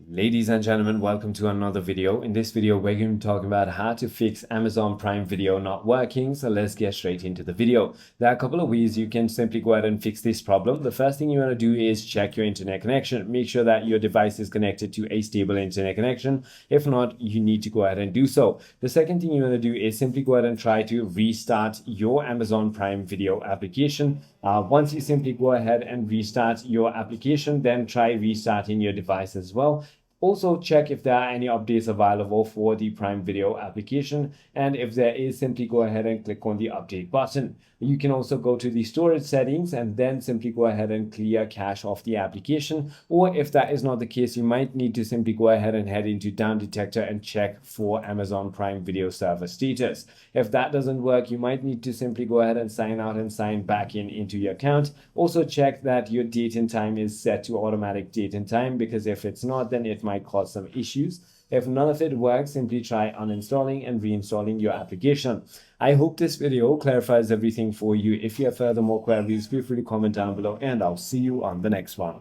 Ladies and gentlemen, welcome to another video. In this video, we're going to be talking about how to fix Amazon Prime Video not working. So let's get straight into the video. There are a couple of ways you can simply go ahead and fix this problem. The first thing you want to do is check your internet connection. Make sure that your device is connected to a stable internet connection. If not, you need to go ahead and do so. The second thing you want to do is simply go ahead and try to restart your Amazon Prime Video application. Once you simply go ahead and restart your application, then try restarting your device as well. Also check if there are any updates available for the Prime Video application, and if there is, simply go ahead and click on the update button. You can also go to the storage settings and then simply go ahead and clear cache of the application, or if that is not the case, you might need to simply go ahead and head into Down Detector and check for Amazon Prime Video server status. If that doesn't work, you might need to simply go ahead and sign out and sign back into your account. Also check that your date and time is set to automatic date and time, because if it's not, then it might cause some issues. If none of it works, simply try uninstalling and reinstalling your application. I hope this video clarifies everything for you. If you have further more queries, feel free to comment down below, and I'll see you on the next one.